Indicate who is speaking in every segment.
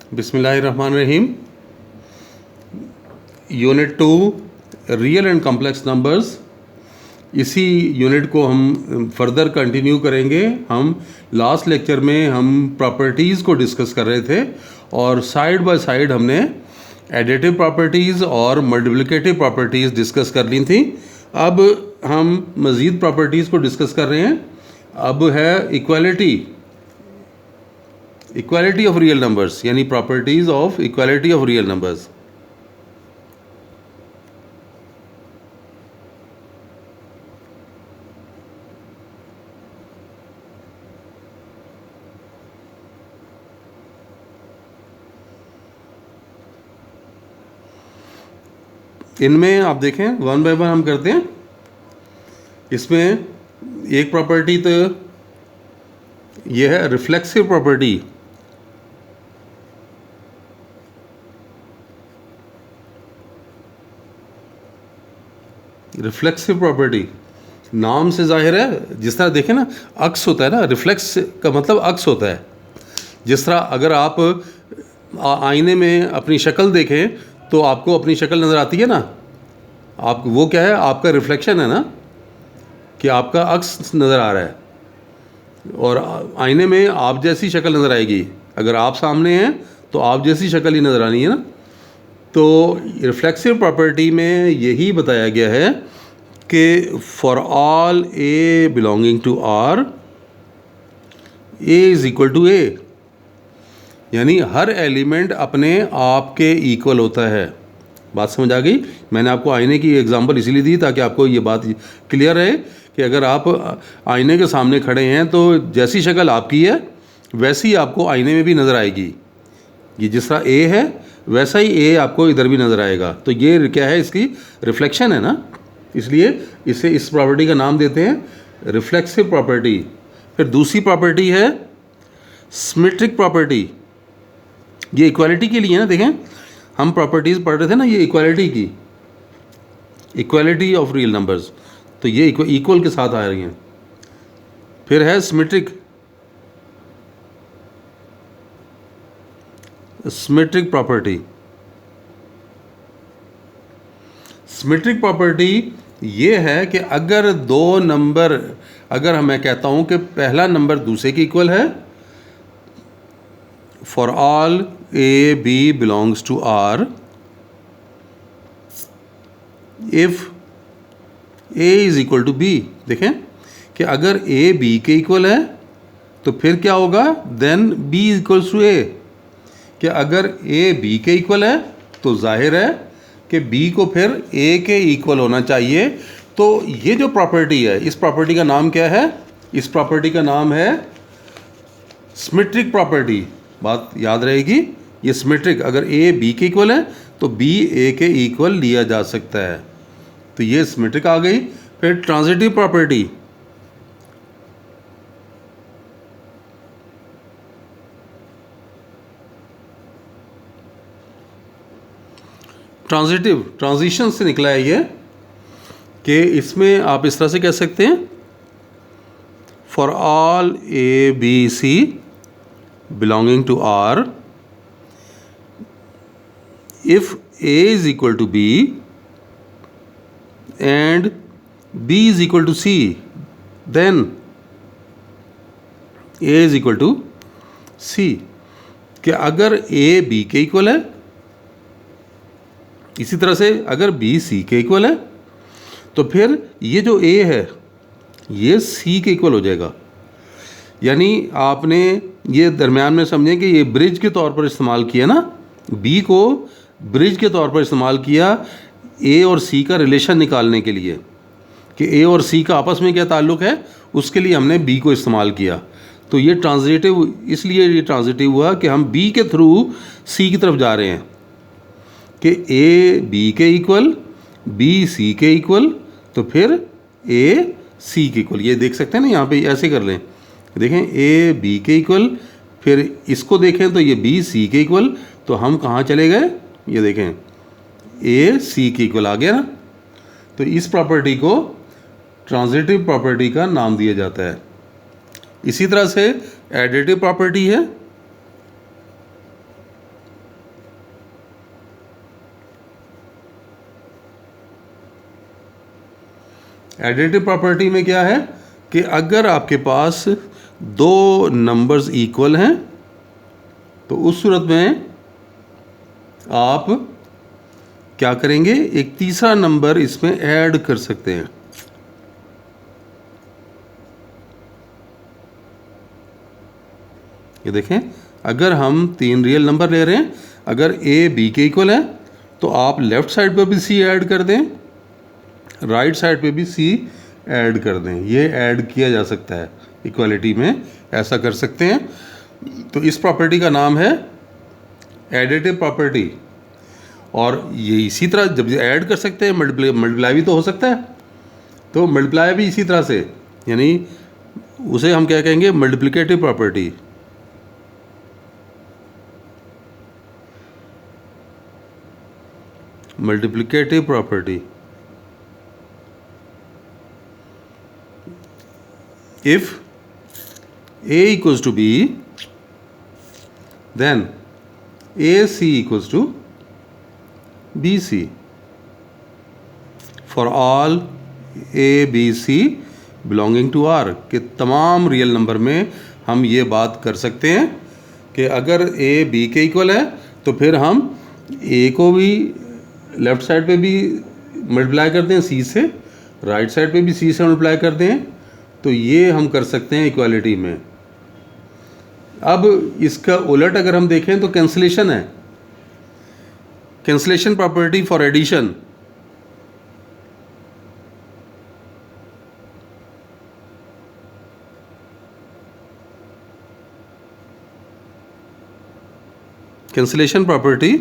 Speaker 1: बिस्मिल्लाहिर्रहमानिर्रहीम। Unit 2 real and complex numbers, इसी unit को हम फर्दर कंटिन्यू करेंगे। हम लास्ट लेक्चर में हम प्रॉपर्टीज़ को डिस्कस कर रहे थे और साइड बाय साइड हमने एडिटिव प्रॉपर्टीज़ और मल्टीप्लिकेटिव प्रॉपर्टीज़ डिस्कस कर ली थी। अब हम मज़ीद प्रॉपर्टीज़ को डिस्कस कर रहे हैं। अब है इक्वालिटी ऑफ रियल नंबर्स, यानी properties of equality of real numbers. इनमें आप देखें वन बाय वन हम करते हैं। इसमें एक प्रॉपर्टी तो ये है रिफ्लेक्सिव प्रॉपर्टी। रिफ्लेक्सिव प्रॉपर्टी नाम से जाहिर है, जिस तरह देखें ना अक्स होता है ना, रिफ्लेक्स का मतलब अक्स होता है। जिस तरह अगर आप आईने में अपनी शक्ल देखें तो आपको अपनी शक्ल नज़र आती है ना, आप वो क्या है, आपका रिफ्लेक्शन है ना, कि आपका अक्स नज़र आ रहा है और आईने में आप जैसी शक्ल नज़र आएगी। अगर आप सामने हैं तो आप जैसी शक्ल ही नज़र आनी है ना। तो रिफ्लेक्सिव प्रॉपर्टी में यही बताया गया है कि for all a belonging to R, a is equal to a, यानी हर एलिमेंट अपने आप के इक्वल होता है। बात समझ आ गई? मैंने आपको आईने की एग्जांपल इसीलिए दी ताकि आपको ये बात क्लियर रहे कि अगर आप आईने के सामने खड़े हैं तो जैसी शक्ल आपकी है वैसी आपको आईने में भी नज़र आएगी। ये जिस तरह ए है वैसा ही ए आपको इधर भी नज़र आएगा। तो ये क्या है, इसकी रिफ्लेक्शन है ना, इसलिए इसे इस प्रॉपर्टी का नाम देते हैं रिफ्लेक्सिव प्रॉपर्टी। फिर दूसरी प्रॉपर्टी है सिमेट्रिक प्रॉपर्टी। ये इक्वालिटी के लिए ना, देखें हम प्रॉपर्टीज़ पढ़ रहे थे ना, ये इक्वालिटी की, इक्वालिटी ऑफ रियल नंबर्स, तो ये इक्वल के साथ आ रही हैं। फिर है सिमेट्रिक प्रॉपर्टी। सिमेट्रिक प्रॉपर्टी ये है कि अगर दो नंबर, अगर मैं कहता हूं कि पहला नंबर दूसरे के इक्वल है, for all A B belongs to R, if A is equal to B. देखें कि अगर ए बी के इक्वल है तो फिर क्या होगा, then b is equals to a. कि अगर ए बी के इक्वल है तो जाहिर है कि बी को फिर ए के इक्वल होना चाहिए। तो ये जो प्रॉपर्टी है, इस प्रॉपर्टी का नाम क्या है? इस प्रॉपर्टी का नाम है सिमेट्रिक प्रॉपर्टी। बात याद रहेगी, ये सिमेट्रिक, अगर ए बी के इक्वल है तो बी ए के इक्वल लिया जा सकता है। तो ये सिमेट्रिक आ गई। फिर ट्रांजिटिव प्रॉपर्टी, ट्रांजिशन से निकला है ये, कि इसमें आप इस तरह से कह सकते हैं, for all A B C belonging to R, if A is equal to b and b is equal to c, then a is equal to c. कि अगर ए बी के इक्वल है, इसी तरह से अगर बी सी के equal है तो फिर ये जो ए है ये सी के इक्वल हो जाएगा। यानी आपने ये दरमियान में समझें कि ये ब्रिज के तौर पर इस्तेमाल किया ना, बी को ब्रिज के तौर पर इस्तेमाल किया ए और सी का रिलेशन निकालने के लिए, कि ए और सी का आपस में क्या ताल्लुक़ है, उसके लिए हमने बी को इस्तेमाल किया। तो ये ट्रांजिटिव, इसलिए ये ट्रांजिटिव हुआ कि हम बी के थ्रू सी की तरफ जा रहे हैं, कि ए बी के इक्वल, बी सी के इक्वल, तो फिर ए सी के इक्वल। ये देख सकते हैं ना, यहाँ पे ऐसे कर लें, देखें ए बी के इक्वल, फिर इसको देखें तो ये बी सी के इक्वल, तो हम कहाँ चले गए, ये देखें ए सी के इक्वल आ गया ना। तो इस प्रॉपर्टी को ट्रांजिटिव प्रॉपर्टी का नाम दिया जाता है। इसी तरह से एडिटिव प्रॉपर्टी है, एडिटिव प्रॉपर्टी में क्या है कि अगर आपके पास दो नंबर्स इक्वल हैं तो उस सूरत में आप क्या करेंगे, एक तीसरा नंबर इसमें ऐड कर सकते हैं। ये देखें, अगर हम 3 रियल नंबर ले रहे हैं, अगर ए बी के इक्वल है तो आप लेफ्ट साइड पर भी सी ऐड कर दें, राइट साइड पे भी सी ऐड कर दें। ये ऐड किया जा सकता है इक्वालिटी में, ऐसा कर सकते हैं। तो इस प्रॉपर्टी का नाम है एडिटिव प्रॉपर्टी। और ये इसी तरह जब ऐड कर सकते हैं, मल्टीप्लाई भी तो हो सकता है, तो मल्टीप्लाई भी इसी तरह से, यानी उसे हम क्या कहेंगे, multiplicative property. Multiplicative property, if a equals to b, then ac equals to bc for all a b c belonging to r। के तमाम रियल नंबर में हम ये बात कर सकते हैं कि अगर a b के इक्वल है तो फिर हम a को भी लेफ़्ट साइड पे भी मल्टीप्लाई कर दें c से, राइट साइड पे भी c से मल्टीप्लाई कर दें, तो ये हम कर सकते हैं इक्वालिटी में। अब इसका उलट अगर हम देखें तो कैंसलेशन है, cancellation property for addition. Cancellation property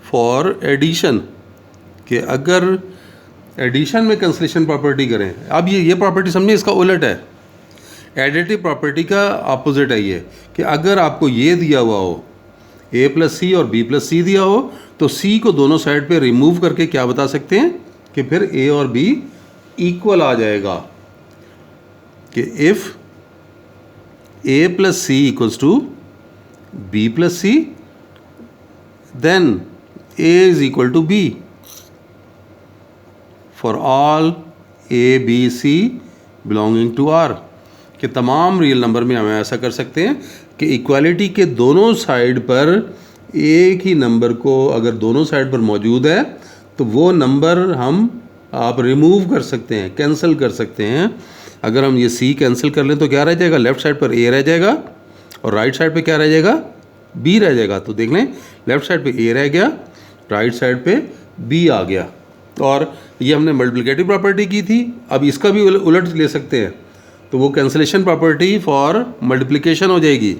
Speaker 1: for addition कि अगर एडिशन में कैंसलेशन प्रॉपर्टी करें, अब ये प्रॉपर्टी समझिए इसका उलट है, एडिटिव प्रॉपर्टी का अपोजिट है ये, कि अगर आपको ये दिया हुआ हो a प्लस सी और b प्लस सी दिया हो तो c को दोनों साइड पे रिमूव करके क्या बता सकते हैं कि फिर a और b इक्वल आ जाएगा, कि if a plus C equals to b plus C then a is equal to b for all A B C belonging to R. कि तमाम रियल नंबर में हम ऐसा कर सकते हैं कि इक्वालिटी के दोनों साइड पर एक ही नंबर को अगर दोनों साइड पर मौजूद है तो वो नंबर आप रिमूव कर सकते हैं, कैंसिल कर सकते हैं। अगर हम ये सी कैंसिल कर लें तो क्या रह जाएगा, लेफ़्ट साइड पर ए रह जाएगा और राइट साइड पे क्या रह जाएगा, बी रह जाएगा। तो देख लें, लेफ़्ट साइड पे ए रह गया, राइट साइड पे बी आ गया। और ये हमने मल्टीप्लिकेटिव प्रॉपर्टी की थी, अब इसका भी उलट ले सकते हैं, तो वो कैंसलेशन प्रॉपर्टी फॉर मल्टीप्लिकेशन हो जाएगी।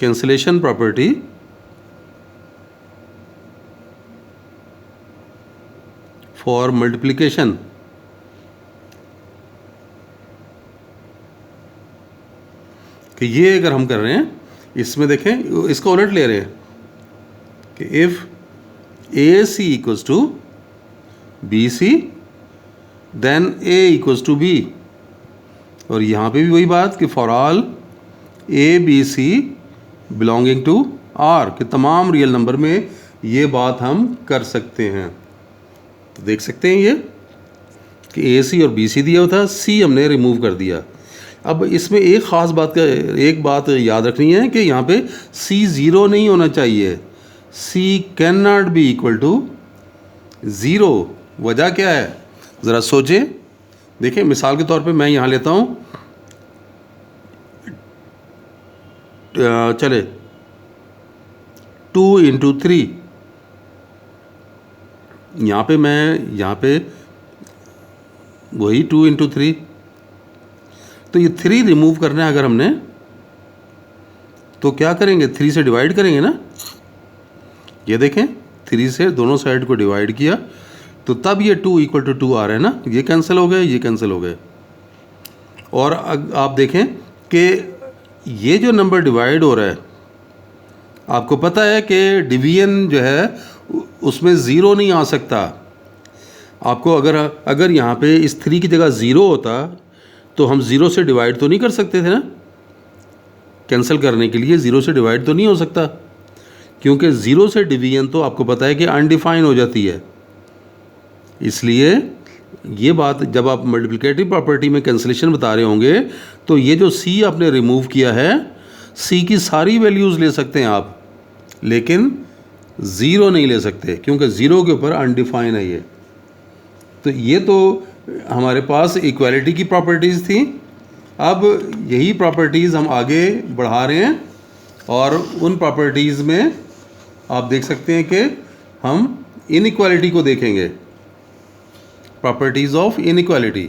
Speaker 1: Cancellation property for multiplication. कि ये अगर हम कर रहे हैं, इसमें देखें इसका उलट ले रहे हैं कि if A C equals to B C then A equals to B. और यहाँ पे भी वही बात कि for all A B C belonging to R, कि तमाम रियल नंबर में ये बात हम कर सकते हैं। तो देख सकते हैं ये कि ए सी और बी सी दिया हुआ था, सी हमने रिमूव कर दिया। अब इसमें एक ख़ास एक बात याद रखनी है कि यहाँ पे सी ज़ीरो नहीं होना चाहिए, c can not be equal to zero. वजह क्या है ज़रा सोचें। देखें, मिसाल के तौर पे मैं यहाँ लेता हूँ, चले 2 इंटू 3, यहाँ पे वही 2 इंटू 3, तो ये 3 रिमूव करना है अगर हमने, तो क्या करेंगे, 3 से डिवाइड करेंगे ना। ये देखें, 3 से दोनों साइड को डिवाइड किया तो तब ये 2 इक्वल टू 2 आ रहा है ना, ये कैंसिल हो गए, ये कैंसिल हो गए। और आप देखें कि ये जो नंबर डिवाइड हो रहा है, आपको पता है कि डिवीजन जो है उसमें ज़ीरो नहीं आ सकता। आपको अगर यहाँ पे इस 3 की जगह ज़ीरो होता तो हम ज़ीरो से डिवाइड तो नहीं कर सकते थे ना, कैंसिल करने के लिए ज़ीरो से डिवाइड तो नहीं हो सकता। क्योंकि ज़ीरो से डिवीजन तो आपको पता है कि अनडिफाइन हो जाती है। इसलिए ये बात जब आप मल्टीप्लिकेटिव प्रॉपर्टी में कैंसिलेशन बता रहे होंगे तो ये जो सी आपने रिमूव किया है, सी की सारी वैल्यूज़ ले सकते हैं आप, लेकिन ज़ीरो नहीं ले सकते क्योंकि ज़ीरो के ऊपर अनडिफाइन है ये। तो ये तो हमारे पास इक्वालिटी की प्रॉपर्टीज़ थी। अब यही प्रॉपर्टीज़ हम आगे बढ़ा रहे हैं और उन प्रॉपर्टीज़ में आप देख सकते हैं कि हम इनइक्वालिटी को देखेंगे, properties of inequality.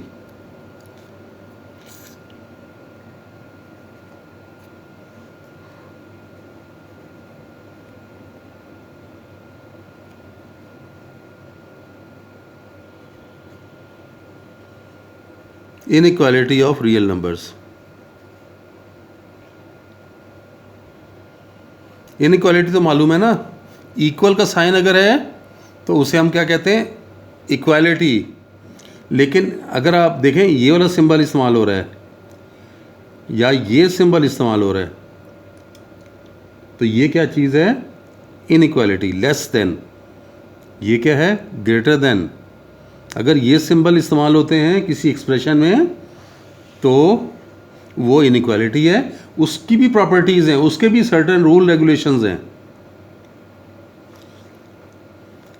Speaker 1: Inequality of real numbers. Inequality तो मालूम है ना, इक्वल का साइन अगर है तो उसे हम क्या कहते हैं, इक्वालिटी। लेकिन अगर आप देखें ये वाला सिंबल इस्तेमाल हो रहा है या ये सिंबल इस्तेमाल हो रहा है, तो ये क्या चीज़ है, इनइक्वालिटी। लेस देन, ये क्या है, ग्रेटर देन। अगर ये सिंबल इस्तेमाल होते हैं किसी एक्सप्रेशन में तो वो इनइक्वालिटी है। उसकी भी प्रॉपर्टीज़ हैं, उसके भी सर्टेन रूल रेगुलेशंस हैं।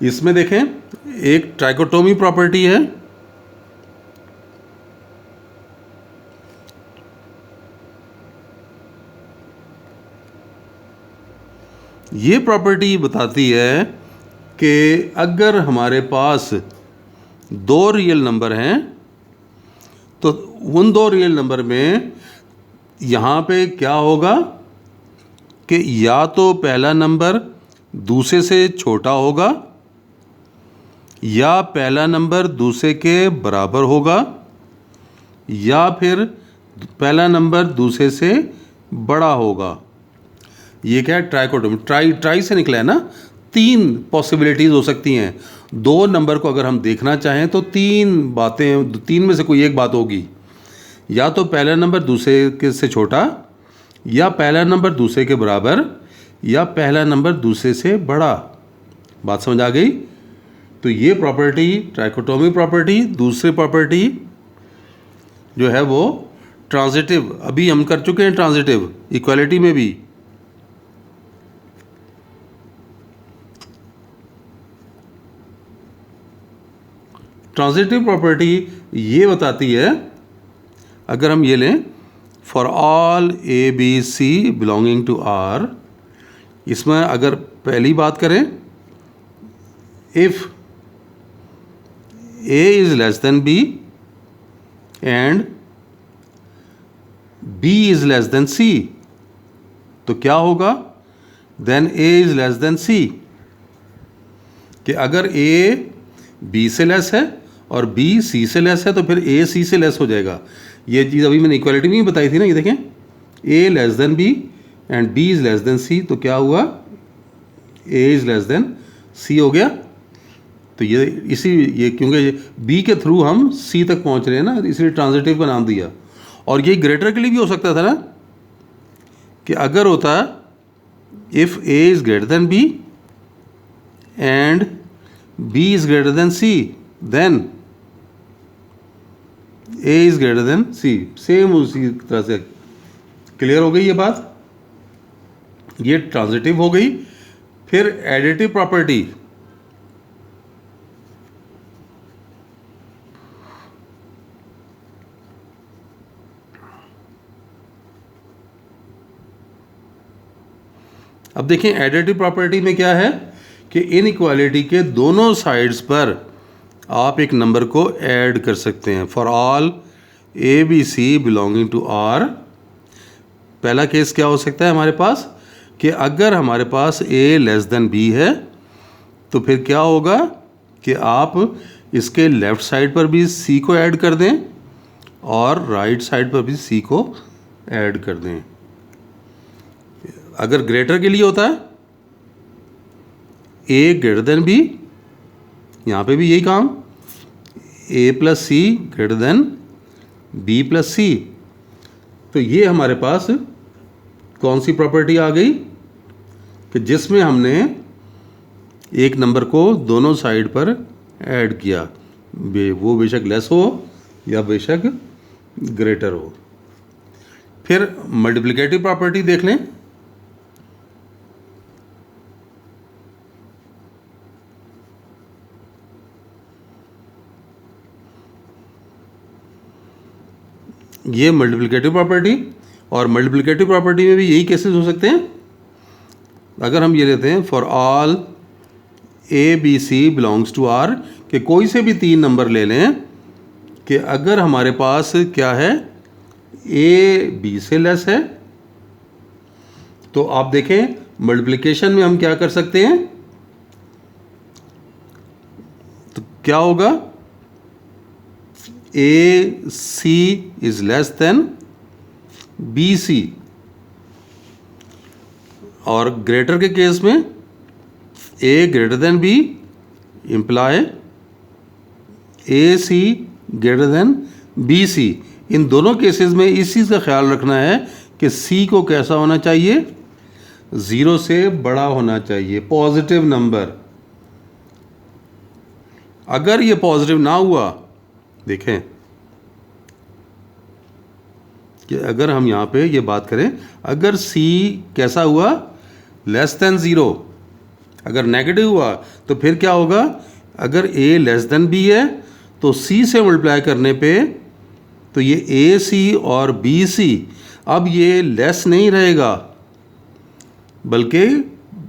Speaker 1: इसमें देखें एक ट्राइकोटोमी प्रॉपर्टी है, ये प्रॉपर्टी बताती है कि अगर हमारे पास दो रियल नंबर हैं तो उन दो रियल नंबर में यहाँ पे क्या होगा कि या तो पहला नंबर दूसरे से छोटा होगा या पहला नंबर दूसरे के बराबर होगा या फिर पहला नंबर दूसरे से बड़ा होगा। ये क्या है, ट्राइकोटोमी। ट्राई से निकला है ना, तीन पॉसिबिलिटीज़ हो सकती हैं। दो नंबर को अगर हम देखना चाहें तो तीन बातें, तीन में से कोई एक बात होगी, या तो पहला नंबर दूसरे के से छोटा, या पहला नंबर दूसरे के बराबर, या पहला नंबर दूसरे से बड़ा। बात समझ आ गई? तो ये प्रॉपर्टी ट्राइकोटोमी प्रॉपर्टी। दूसरी प्रॉपर्टी जो है वो ट्रांजिटिव, अभी हम कर चुके हैं ट्रांजिटिव इक्वालिटी में भी। ट्रांजिटिव प्रॉपर्टी ये बताती है, अगर हम ये लें, for all A B C belonging to R, इसमें अगर पहली बात करें, if A is less than B and b is less than c, तो क्या होगा, then a is less than c. कि अगर ए बी से लेस है और बी सी से लेस है तो फिर ए सी से लेस हो जाएगा। ये चीज़ अभी मैंने इक्वालिटी में ही बताई थी ना, ये देखें, a less than B and B is less than c, तो क्या हुआ, a is less than c हो गया। तो ये क्योंकि बी के थ्रू हम सी तक पहुंच रहे हैं ना, इसलिए ट्रांजिटिव का नाम दिया। और ये ग्रेटर के लिए भी हो सकता था ना, कि अगर होता if A is greater than B and B is greater than C, then A is greater than C. Same उसी तरह से। क्लियर हो गई ये बात? ये ट्रांजिटिव हो गई। फिर एडिटिव प्रॉपर्टी, अब देखें एडिटिव प्रॉपर्टी में क्या है कि इनइक्वालिटी के दोनों साइड्स पर आप एक नंबर को ऐड कर सकते हैं। For all A B C belonging to R, पहला केस क्या हो सकता है हमारे पास, कि अगर हमारे पास ए लेस देन बी है तो फिर क्या होगा कि आप इसके लेफ़्ट साइड पर भी सी को ऐड कर दें और राइट साइड पर भी सी को ऐड कर दें। अगर ग्रेटर के लिए होता है ए ग्रेटर देन बी, यहाँ पे भी यही काम, ए प्लस सी ग्रेटर देन बी प्लस सी। तो ये हमारे पास कौन सी प्रॉपर्टी आ गई, कि जिसमें हमने एक नंबर को दोनों साइड पर ऐड किया, वो बेशक लेस हो या बेशक ग्रेटर हो। फिर मल्टीप्लिकेटिव प्रॉपर्टी देख लें। ये मल्टीप्लिकेटिव प्रॉपर्टी, और मल्टीप्लिकेटिव प्रॉपर्टी में भी यही केसेस हो सकते हैं। अगर हम ये लेते हैं for all A B C belongs to R, कि कोई से भी 3 नंबर ले लें कि अगर हमारे पास क्या है, ए बी से लेस है, तो आप देखें मल्टीप्लिकेशन में हम क्या कर सकते हैं, तो क्या होगा, a c is less than b c, और ग्रेटर के केस में a greater than b imply a c greater than b c. इन दोनों केसेस में इस चीज़ का ख्याल रखना है कि सी को कैसा होना चाहिए, 0 से बड़ा होना चाहिए, पॉजिटिव नंबर। अगर ये पॉजिटिव ना हुआ, देखें कि अगर हम यहाँ पे ये बात करें, अगर सी कैसा हुआ, लेस देन 0, अगर नेगेटिव हुआ तो फिर क्या होगा, अगर ए लेस देन बी है तो सी से मल्टीप्लाई करने पे तो ये ए सी और बी सी अब ये लेस नहीं रहेगा बल्कि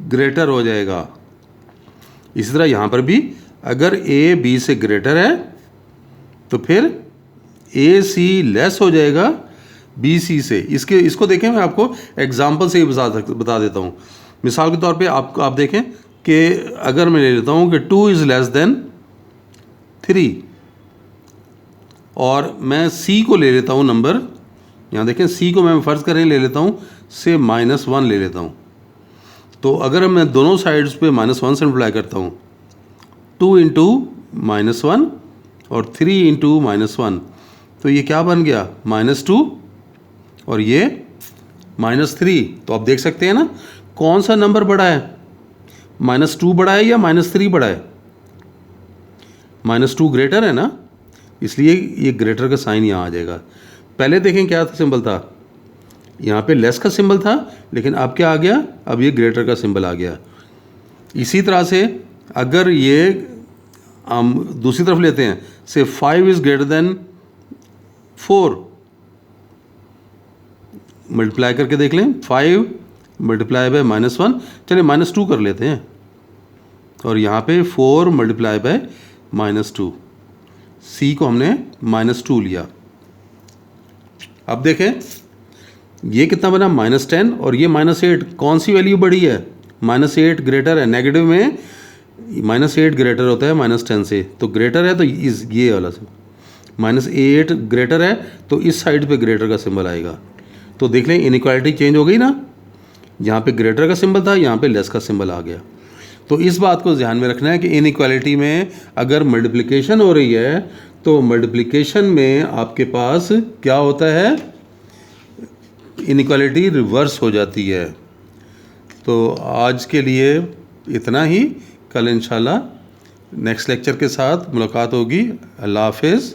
Speaker 1: ग्रेटर हो जाएगा। इसी तरह यहाँ पर भी अगर ए बी से ग्रेटर है तो फिर ए सी लेस हो जाएगा बी सी से। इसको देखें, मैं आपको एग्जांपल से ही बता देता हूँ। मिसाल के तौर पे आप देखें कि अगर मैं ले लेता हूँ कि 2 इज़ लेस देन 3, और मैं सी को ले लेता हूँ नंबर, यहाँ देखें सी को मैं फ़र्ज़ करें ले लेता हूँ से -1 ले लेता हूँ। तो अगर मैं दोनों साइड्स पे -1 से मल्टीप्लाई करता हूँ, 2 इंटू -1 और 3 इंटू -1, तो ये क्या बन गया, -2 और ये -3। तो आप देख सकते हैं ना कौन सा नंबर बड़ा है, -2 बड़ा है या -3 बड़ा है, -2 ग्रेटर है ना, इसलिए ये ग्रेटर का साइन यहाँ आ जाएगा। पहले देखें क्या था, सिंबल था यहाँ पे लेस का सिंबल था, लेकिन अब क्या आ गया, अब ये ग्रेटर का सिंबल आ गया। इसी तरह से अगर ये हम दूसरी तरफ लेते हैं, से 5 इज़ ग्रेटर देन 4, मल्टीप्लाई करके देख लें, 5 मल्टीप्लाई बाय -1, चलिए -2 कर लेते हैं, और यहाँ पे 4 मल्टीप्लाई बाय -2, सी को हमने -2 लिया। अब देखें ये कितना बना, -10 और ये -8, कौन सी वैल्यू बड़ी है, -8 ग्रेटर है। नेगेटिव में -8 ग्रेटर होता है -10 से, तो ग्रेटर है तो ये वाला से, -8 ग्रेटर है तो इस साइड पे ग्रेटर का सिंबल आएगा। तो देख लें इनइक्वालिटी चेंज हो गई ना, यहाँ पे ग्रेटर का सिंबल था, यहाँ पे लेस का सिंबल आ गया। तो इस बात को ध्यान में रखना है कि इनइक्वालिटी में अगर मल्टीप्लिकेशन हो रही है तो मल्टीप्लिकेशन में आपके पास क्या होता है, इनइक्वालिटी रिवर्स हो जाती है। तो आज के लिए इतना ही, कल इंशाल्लाह नेक्स्ट लेक्चर के साथ मुलाकात होगी। अल्लाह हाफिज़।